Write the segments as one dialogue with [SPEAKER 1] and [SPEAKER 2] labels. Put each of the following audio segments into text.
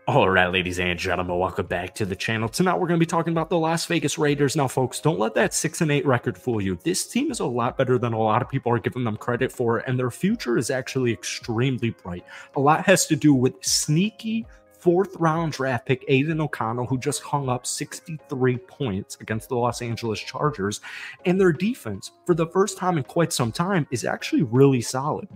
[SPEAKER 1] All right, ladies and gentlemen, welcome back to the channel. Tonight, we're going to be talking about the Las Vegas Raiders. Now, folks, don't let that 6-8 record fool you. This team is a lot better than a lot of people are giving them credit for, and their future is actually extremely bright. A lot has to do with sneaky fourth-round draft pick Aidan O'Connell, who just hung up 63 points against the Los Angeles Chargers, and their defense, for the first time in quite some time, is actually really solid.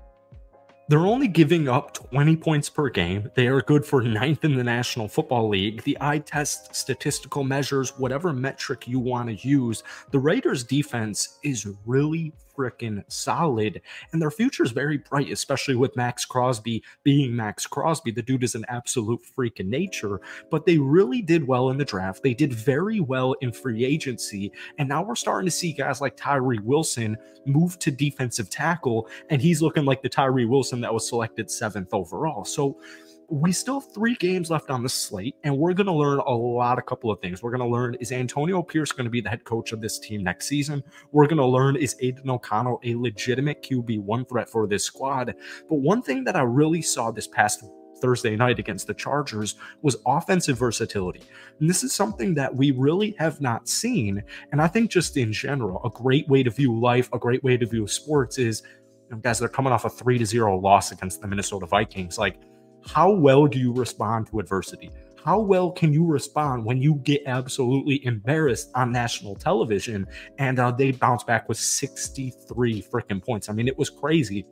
[SPEAKER 1] They're only giving up 20 points per game. They are good for 9th in the National Football League. The eye test, statistical measures, whatever metric you want to use, the Raiders defense is really freaking solid, and their future is very bright, especially with Maxx Crosby being Maxx Crosby. The dude is an absolute freak in nature, but they really did well in the draft. They did very well in free agency, and now we're starting to see guys like Tyree Wilson move to defensive tackle, and he's looking like the Tyree Wilson that was selected 7th overall. So we still have 3 games left on the slate, and we're going to learn a couple of things. We're going to learn, is Antonio Pierce going to be the head coach of this team next season? We're going to learn, is Aidan O'Connell a legitimate QB1 threat for this squad? But one thing that I really saw this past Thursday night against the Chargers was offensive versatility. And this is something that we really have not seen. And I think just in general, a great way to view life, a great way to view sports is, guys, they're coming off a 3-0 loss against the Minnesota Vikings. Like, how well do you respond to adversity? How well can you respond when you get absolutely embarrassed on national television and they bounce back with 63 freaking points? I mean, it was crazy.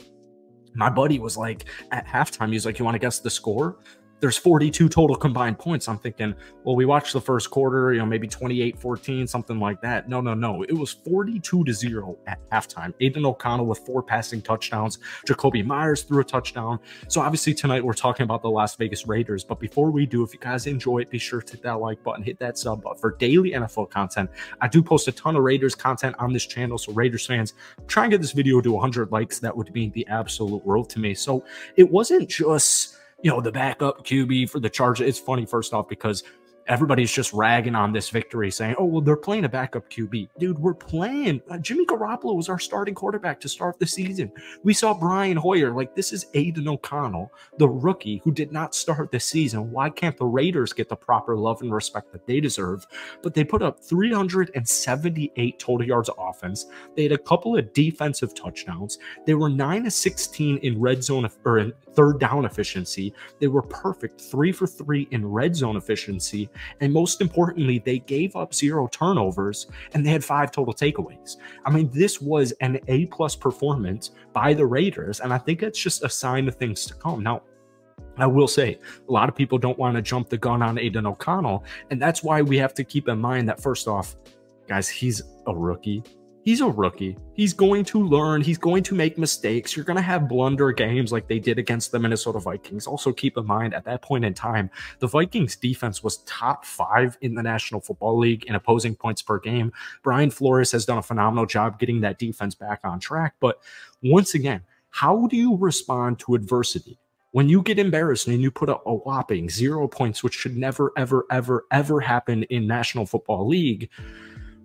[SPEAKER 1] My buddy was like, at halftime, he's like, you want to guess the score? There's 42 total combined points. I'm thinking, well, we watched the first quarter, maybe 28-14, something like that. No. It was 42-0 at halftime. Aidan O'Connell with 4 passing touchdowns. Jakobi Meyers threw a touchdown. So obviously tonight we're talking about the Las Vegas Raiders. But before we do, if you guys enjoy it, be sure to hit that like button, hit that sub button for daily NFL content. I do post a ton of Raiders content on this channel. So Raiders fans, try and get this video to 100 likes. That would mean the absolute world to me. So it wasn't just the backup QB for the Chargers. It's funny, first off, because everybody's just ragging on this victory, saying, oh, well, they're playing a backup QB. Dude, we're playing. Jimmy Garoppolo was our starting quarterback to start the season. We saw Brian Hoyer. Like, this is Aidan O'Connell, the rookie who did not start the season. Why can't the Raiders get the proper love and respect that they deserve? But they put up 378 total yards of offense. They had a couple of defensive touchdowns. They were 9-16 in red zone or in third down efficiency. They were perfect, 3 for 3 in red zone efficiency. And most importantly, they gave up 0 turnovers and they had 5 total takeaways. I mean, this was an A+ performance by the Raiders, and I think it's just a sign of things to come. Now, I will say, a lot of people don't want to jump the gun on Aidan O'Connell, and that's why we have to keep in mind that, first off, guys, he's a rookie. He's a rookie. He's going to learn. He's going to make mistakes. You're going to have blunder games like they did against the Minnesota Vikings. Also, keep in mind, at that point in time, the Vikings defense was top 5 in the National Football League in opposing points per game. Brian Flores has done a phenomenal job getting that defense back on track. But once again, how do you respond to adversity? When you get embarrassed and you put up a whopping 0 points, which should never, ever, ever, ever happen in National Football League,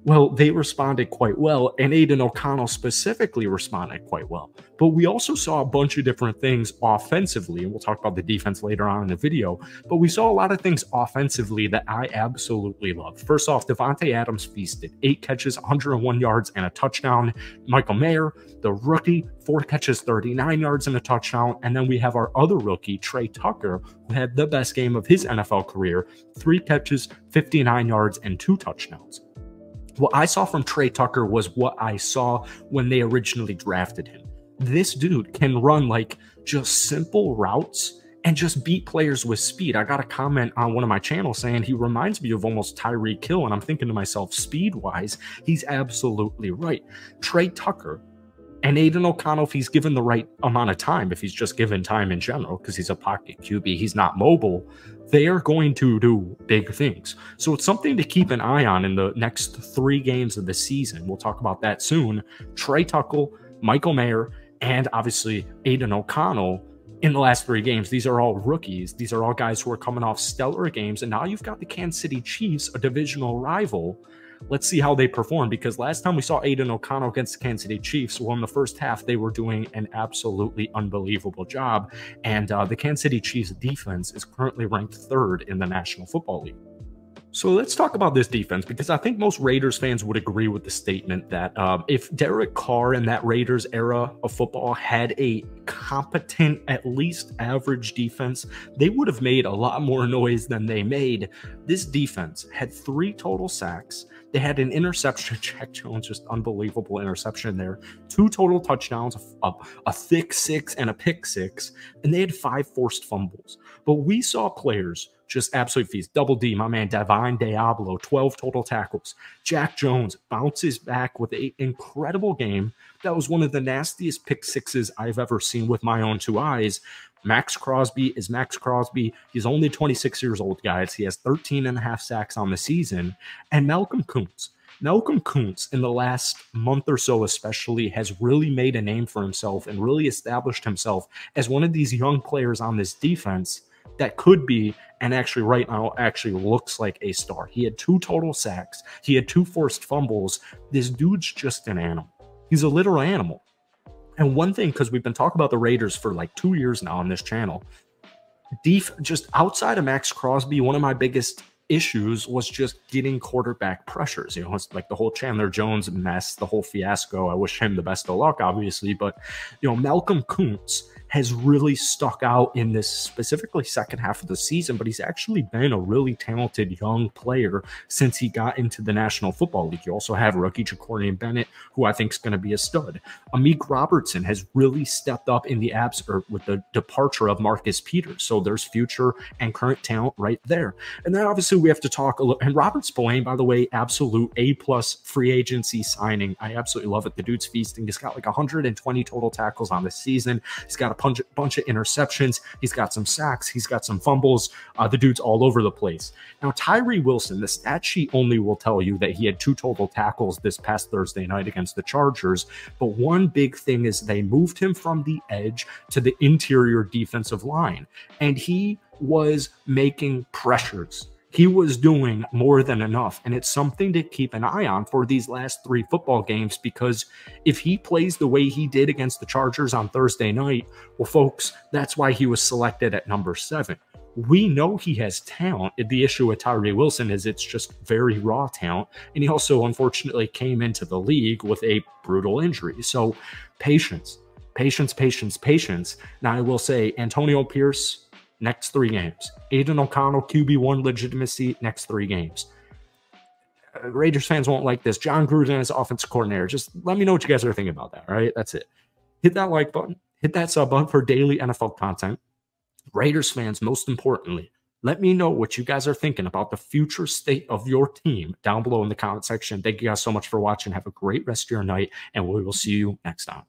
[SPEAKER 1] well, they responded quite well, and Aidan O'Connell specifically responded quite well. But we also saw a bunch of different things offensively, and we'll talk about the defense later on in the video, but we saw a lot of things offensively that I absolutely loved. First off, Davante Adams feasted. 8 catches, 101 yards, and a touchdown. Michael Mayer, the rookie, 4 catches, 39 yards, and a touchdown. And then we have our other rookie, Tre Tucker, who had the best game of his NFL career, 3 catches, 59 yards, and 2 touchdowns. What I saw from Tre Tucker was what I saw when they originally drafted him. This dude can run like just simple routes and just beat players with speed. I got a comment on one of my channels saying he reminds me of almost Tyreek Hill, and I'm thinking to myself, speed-wise, he's absolutely right. Tre Tucker and Aidan O'Connell, if he's given the right amount of time, if he's just given time in general, because he's a pocket QB, he's not mobile, they are going to do big things. So it's something to keep an eye on in the next 3 games of the season. We'll talk about that soon. Tre Tucker, Michael Mayer, and obviously Aidan O'Connell in the last 3 games. These are all rookies. These are all guys who are coming off stellar games. And now you've got the Kansas City Chiefs, a divisional rival, let's see how they perform, because last time we saw Aidan O'Connell against the Kansas City Chiefs, well, in the first half, they were doing an absolutely unbelievable job. And the Kansas City Chiefs defense is currently ranked 3rd in the National Football League. So let's talk about this defense, because I think most Raiders fans would agree with the statement that if Derek Carr in that Raiders era of football had a competent, at least average defense, they would have made a lot more noise than they made. This defense had 3 total sacks. They had an interception. Jack Jones, just unbelievable interception there. 2 total touchdowns, a thick 6 and a pick 6, and they had 5 forced fumbles. But we saw players just absolute feast. Double D, my man Divine Diablo, 12 total tackles. Jack Jones bounces back with an incredible game. That was one of the nastiest pick 6s I've ever seen with my own 2 eyes. Max Crosby is Max Crosby. He's only 26 years old, guys. He has 13.5 sacks on the season. And Malcolm Koonce. Malcolm Koonce, in the last month or so especially, has really made a name for himself and really established himself as one of these young players on this defense that could be, and actually right now actually looks like, a star. He had 2 total sacks. He had 2 forced fumbles. This dude's just an animal. He's a literal animal. And one thing, because we've been talking about the Raiders for like 2 years now on this channel, just outside of Max Crosby, one of my biggest issues was just getting quarterback pressures. You know, it's like the whole Chandler Jones mess, the whole fiasco. I wish him the best of luck, obviously, but you know, Malcolm Koonce has really stuck out in this specifically second half of the season, but he's actually been a really talented young player since he got into the National Football League. You also have rookie Jacorian Bennett, who I think is going to be a stud. Amik Robertson has really stepped up in the with the departure of Marcus Peters. So there's future and current talent right there. And then obviously we have to talk a little, and Robert Spillane, by the way, absolute A+ free agency signing. I absolutely love it. The dude's feasting. He's got like 120 total tackles on the season. He's got a bunch of interceptions. He's got some sacks. He's got some fumbles. The dude's all over the place. Now, Tyree Wilson, the stat sheet only will tell you that he had 2 total tackles this past Thursday night against the Chargers. But one big thing is they moved him from the edge to the interior defensive line, and he was making pressures. He was doing more than enough, and it's something to keep an eye on for these last 3 football games, because if he plays the way he did against the Chargers on Thursday night, well, folks, that's why he was selected at number 7. We know he has talent. The issue with Tyree Wilson is it's just very raw talent, and he also unfortunately came into the league with a brutal injury. So patience, patience, patience, patience. Now, I will say Antonio Pierce, next 3 games. Aidan O'Connell, QB1 legitimacy, next 3 games. Raiders fans won't like this. John Gruden is offensive coordinator. Just let me know what you guys are thinking about that, all right? That's it. Hit that like button. Hit that sub button for daily NFL content. Raiders fans, most importantly, let me know what you guys are thinking about the future state of your team down below in the comment section. Thank you guys so much for watching. Have a great rest of your night, and we will see you next time.